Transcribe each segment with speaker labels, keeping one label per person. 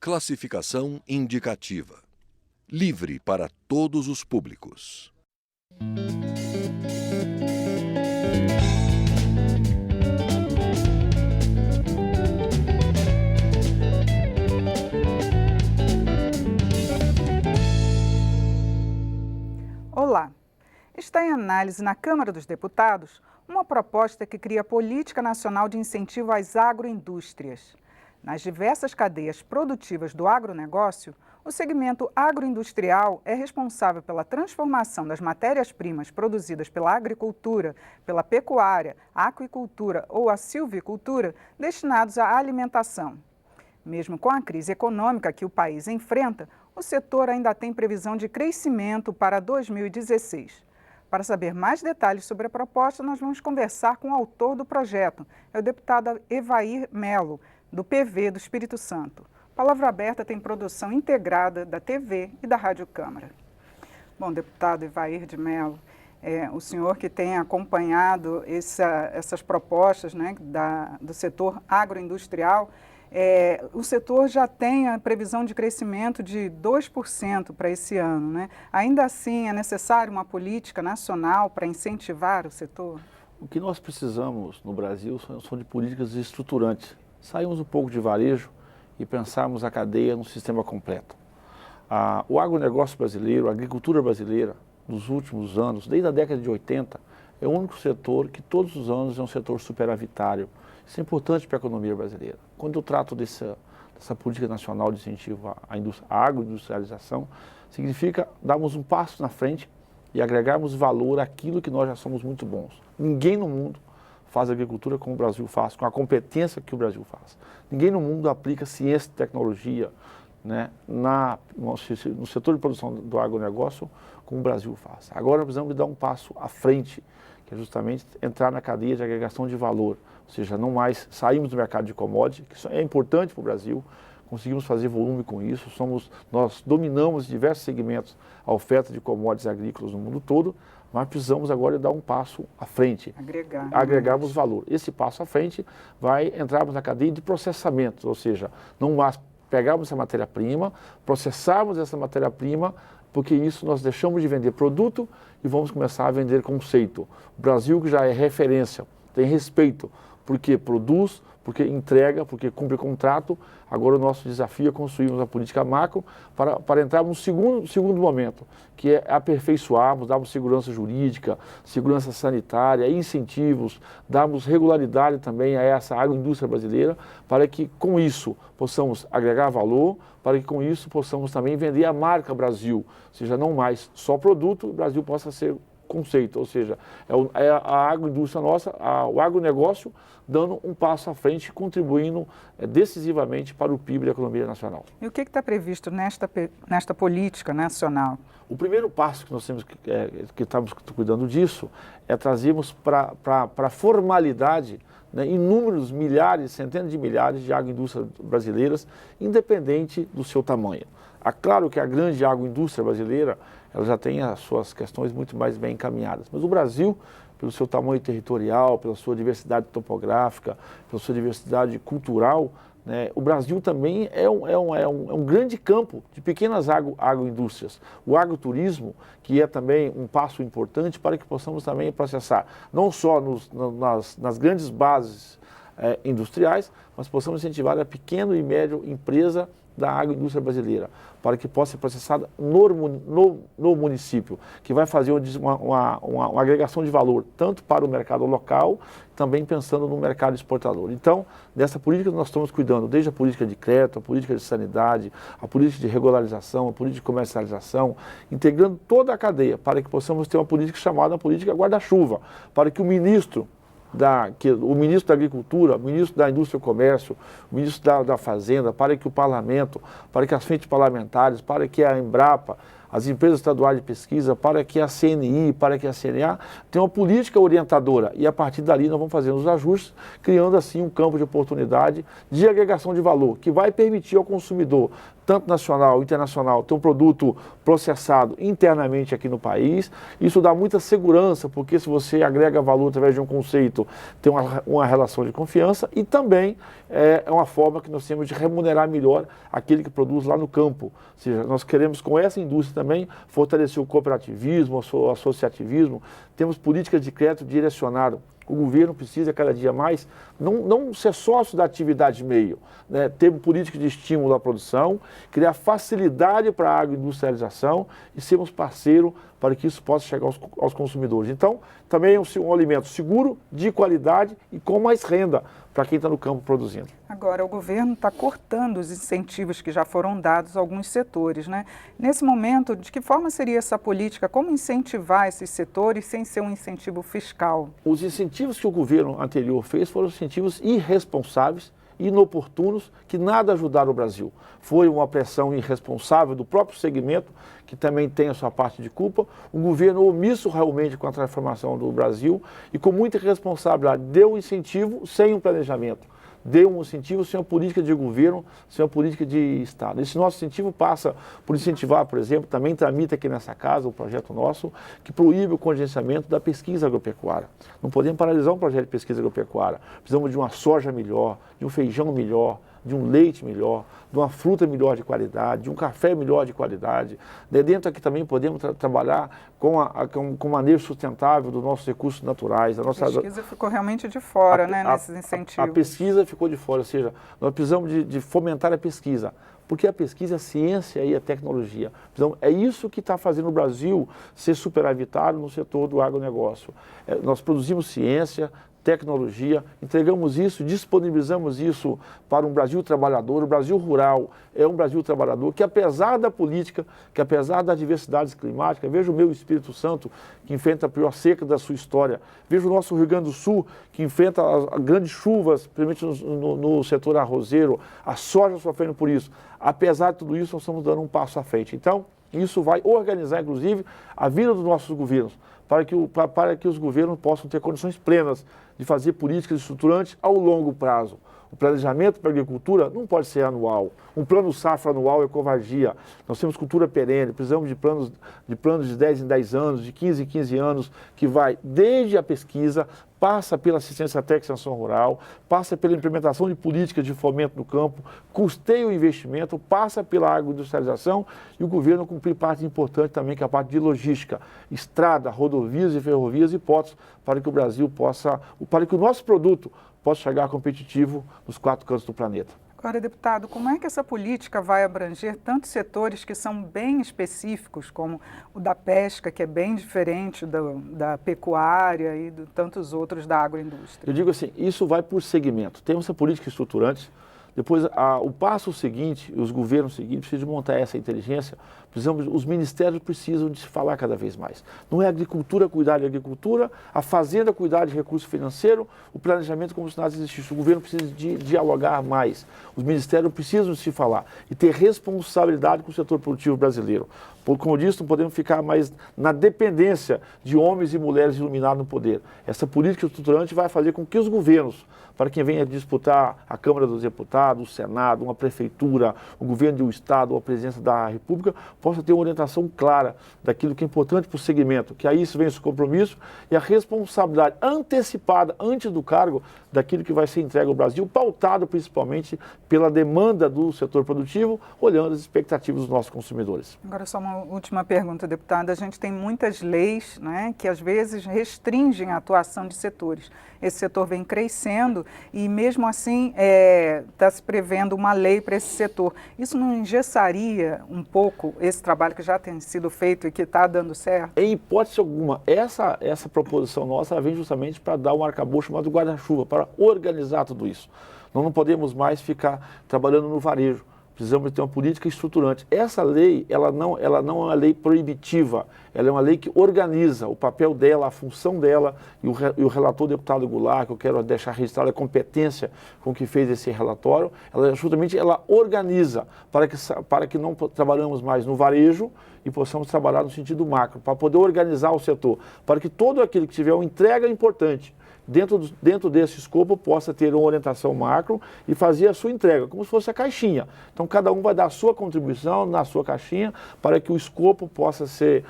Speaker 1: Classificação indicativa. Livre para todos os públicos.
Speaker 2: Olá! Está em análise na Câmara dos Deputados uma proposta que cria política nacional de incentivo às agroindústrias. Nas diversas cadeias produtivas do agronegócio, o segmento agroindustrial é responsável pela transformação das matérias-primas produzidas pela agricultura, pela pecuária, aquicultura ou a silvicultura destinados à alimentação. Mesmo com a crise econômica que o país enfrenta, o setor ainda tem previsão de crescimento para 2016. Para saber mais detalhes sobre a proposta, nós vamos conversar com o autor do projeto, é o deputado Evair Melo, do PV do Espírito Santo. Palavra Aberta tem produção integrada da TV e da Rádio Câmara. Bom, deputado Evair de Melo, o senhor que tem acompanhado essas propostas, né, do setor agroindustrial, o setor já tem a previsão de crescimento de 2% para esse ano, né? Ainda assim, é necessário uma política nacional para incentivar o setor?
Speaker 3: O que nós precisamos no Brasil são de políticas estruturantes. Saímos um pouco de varejo e pensarmos a cadeia no sistema completo. O agronegócio brasileiro, a agricultura brasileira, nos últimos anos, desde a década de 80, é o único setor que todos os anos é um setor superavitário. Isso é importante para a economia brasileira. Quando eu trato dessa política nacional de incentivo à agroindustrialização, significa darmos um passo na frente e agregarmos valor àquilo que nós já somos muito bons. Ninguém no mundo faz agricultura como o Brasil faz, com a competência que o Brasil faz. Ninguém no mundo aplica ciência e tecnologia, né, no setor de produção do agronegócio como o Brasil faz. Agora nós precisamos dar um passo à frente, que é justamente entrar na cadeia de agregação de valor, ou seja, não mais saímos do mercado de commodity, que isso é importante para o Brasil, conseguimos fazer volume com isso, nós dominamos diversos segmentos a oferta de commodities agrícolas no mundo todo, mas precisamos agora dar um passo à frente, agregarmos valor. Esse passo à frente vai entrarmos na cadeia de processamento, ou seja, não mais pegarmos essa matéria-prima, processarmos essa matéria-prima, porque isso nós deixamos de vender produto e vamos começar a vender conceito. O Brasil, que já é referência, tem respeito, porque produz, porque entrega, porque cumpre contrato. Agora o nosso desafio é construirmos a política macro para entrarmos no segundo momento, que é aperfeiçoarmos, darmos segurança jurídica, segurança sanitária, incentivos, darmos regularidade também a essa agroindústria brasileira, para que com isso possamos agregar valor, para que com isso possamos também vender a marca Brasil, ou seja, não mais só produto, o Brasil possa ser conceito, ou seja, é a agroindústria nossa, o agronegócio dando um passo à frente, contribuindo decisivamente para o PIB da economia nacional.
Speaker 2: E o que está previsto nesta política nacional?
Speaker 3: O primeiro passo que nós temos que estamos cuidando disso é trazermos para a formalidade, né, inúmeros milhares, centenas de milhares de agroindústrias brasileiras, independente do seu tamanho. É claro que a grande agroindústria brasileira ela já tem as suas questões muito mais bem encaminhadas. Mas o Brasil, pelo seu tamanho territorial, pela sua diversidade topográfica, pela sua diversidade cultural, né, o Brasil também é um grande campo de pequenas agroindústrias. O agroturismo, que é também um passo importante para que possamos também processar, não só nas grandes bases industriais, mas possamos incentivar a pequena e média empresa da agroindústria brasileira, para que possa ser processada no município, que vai fazer uma agregação de valor, tanto para o mercado local, também pensando no mercado exportador. Então, dessa política nós estamos cuidando, desde a política de crédito, a política de sanidade, a política de regularização, a política de comercialização, integrando toda a cadeia, para que possamos ter uma política chamada política guarda-chuva, para que o ministro da Agricultura, o ministro da Indústria e Comércio, o ministro da Fazenda, para que o Parlamento, para que as frentes parlamentares, para que a Embrapa, as empresas estaduais de pesquisa, para que a CNI, para que a CNA tenham uma política orientadora. E a partir dali nós vamos fazendo os ajustes, criando assim um campo de oportunidade de agregação de valor, que vai permitir ao consumidor tanto nacional, internacional, ter um produto processado internamente aqui no país. Isso dá muita segurança, porque se você agrega valor através de um conceito, tem uma relação de confiança e também é uma forma que nós temos de remunerar melhor aquele que produz lá no campo. Ou seja, nós queremos com essa indústria também fortalecer o cooperativismo, o associativismo, temos políticas de crédito direcionado. O governo precisa cada dia mais não ser sócio da atividade meio, né? Ter política de estímulo à produção, criar facilidade para a agroindustrialização e sermos parceiro para que isso possa chegar aos consumidores. Então, também é um alimento seguro, de qualidade e com mais renda para quem está no campo produzindo.
Speaker 2: Agora, o governo está cortando os incentivos que já foram dados a alguns setores, né? Nesse momento, de que forma seria essa política? Como incentivar esses setores sem ser um incentivo fiscal?
Speaker 3: Os incentivos que o governo anterior fez foram incentivos irresponsáveis, inoportunos, que nada ajudaram o Brasil. Foi uma pressão irresponsável do próprio segmento, que também tem a sua parte de culpa. O governo omisso realmente com a transformação do Brasil e com muita irresponsabilidade deu incentivo sem um planejamento. Deu um incentivo sem uma política de governo, sem uma política de Estado. Esse nosso incentivo passa por incentivar, por exemplo, também tramita aqui nessa casa um projeto nosso que proíbe o contingenciamento da pesquisa agropecuária. Não podemos paralisar um projeto de pesquisa agropecuária. Precisamos de uma soja melhor, de um feijão melhor, de um leite melhor, de uma fruta melhor de qualidade, de um café melhor de qualidade. De dentro aqui também podemos trabalhar com o manejo sustentável dos nossos recursos naturais.
Speaker 2: A pesquisa ficou realmente de fora, nesses incentivos.
Speaker 3: A pesquisa ficou de fora, ou seja, nós precisamos de fomentar a pesquisa, porque a pesquisa é a ciência e a tecnologia. Então, é isso que está fazendo o Brasil ser superavitário no setor do agronegócio. Nós produzimos ciência, tecnologia, entregamos isso, disponibilizamos isso para um Brasil trabalhador. O Brasil rural é um Brasil trabalhador que, apesar da política, que apesar das diversidades climáticas, veja o meu Espírito Santo, que enfrenta a pior seca da sua história, veja o nosso Rio Grande do Sul, que enfrenta as grandes chuvas, principalmente no setor arrozeiro, a soja sofrendo por isso. Apesar de tudo isso, nós estamos dando um passo à frente. Então, isso vai organizar, inclusive, a vida dos nossos governos, para que os governos possam ter condições plenas de fazer políticas estruturantes ao longo prazo. O planejamento para a agricultura não pode ser anual. Um plano safra anual é covardia. Nós temos cultura perene, precisamos de planos de 10 em 10 anos, de 15 em 15 anos, que vai desde a pesquisa, passa pela assistência técnica e extensão rural, passa pela implementação de políticas de fomento no campo, custeia o investimento, passa pela agroindustrialização e o governo cumprir parte importante também, que é a parte de logística, estrada, rodovias e ferrovias e portos, para que o Brasil para que o nosso produto possa chegar competitivo nos 4 cantos do planeta.
Speaker 2: Agora, deputado, como é que essa política vai abranger tantos setores que são bem específicos, como o da pesca, que é bem diferente da pecuária e de tantos outros da agroindústria?
Speaker 3: Eu digo assim, isso vai por segmento. Temos essa política estruturante. Depois, o passo seguinte, os governos seguintes precisam montar essa inteligência, os ministérios precisam de se falar cada vez mais. Não é a agricultura cuidar de agricultura, a fazenda cuidar de recurso financeiro, o planejamento como se nada existisse. O governo precisa de dialogar mais, os ministérios precisam de se falar e ter responsabilidade com o setor produtivo brasileiro. Como eu disse, não podemos ficar mais na dependência de homens e mulheres iluminados no poder. Essa política estruturante vai fazer com que os governos, para quem venha disputar a Câmara dos Deputados, o Senado, uma prefeitura, o governo de um Estado ou a presidência da República, possa ter uma orientação clara daquilo que é importante para o segmento, que aí isso vem esse compromisso e a responsabilidade antecipada antes do cargo daquilo que vai ser entregue ao Brasil, pautado principalmente pela demanda do setor produtivo, olhando as expectativas dos nossos consumidores.
Speaker 2: Agora só uma última pergunta, deputada. A gente tem muitas leis, né, que às vezes restringem a atuação de setores. Esse setor vem crescendo e mesmo assim está se prevendo uma lei para esse setor. Isso não engessaria um pouco esse trabalho que já tem sido feito e que está dando certo?
Speaker 3: Em hipótese alguma, essa proposição nossa ela vem justamente para dar um arcabouço chamado guarda-chuva, para organizar tudo isso. Nós não podemos mais ficar trabalhando no varejo. Precisamos ter uma política estruturante. Essa lei, ela não é uma lei proibitiva, ela é uma lei que organiza o papel dela, a função dela, e o relator deputado Goulart, que eu quero deixar registrado a competência com que fez esse relatório, ela organiza para que não trabalhamos mais no varejo e possamos trabalhar no sentido macro, para poder organizar o setor, para que todo aquele que tiver uma entrega importante, dentro desse escopo, possa ter uma orientação macro e fazer a sua entrega, como se fosse a caixinha. Então, cada um vai dar a sua contribuição na sua caixinha para que o escopo possa ser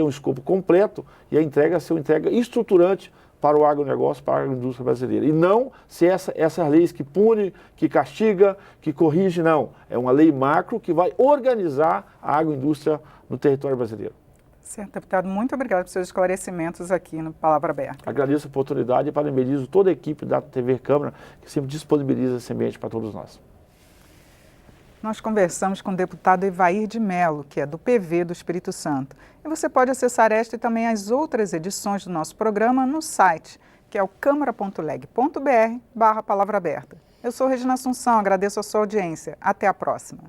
Speaker 3: um escopo completo e a entrega ser uma entrega estruturante para o agronegócio, para a agroindústria brasileira. E não ser essas leis que pune, que castiga, que corrige, não. É uma lei macro que vai organizar a agroindústria no território brasileiro.
Speaker 2: Certo, deputado, muito obrigado por seus esclarecimentos aqui no Palavra Aberta.
Speaker 3: Agradeço a oportunidade e parabenizo toda a equipe da TV Câmara, que sempre disponibiliza esse ambiente para todos nós.
Speaker 2: Nós conversamos com o deputado Evair de Mello, que é do PV do Espírito Santo. E você pode acessar esta e também as outras edições do nosso programa no site, que é o câmara.leg.br/palavra aberta. Eu sou Regina Assunção, agradeço a sua audiência. Até a próxima.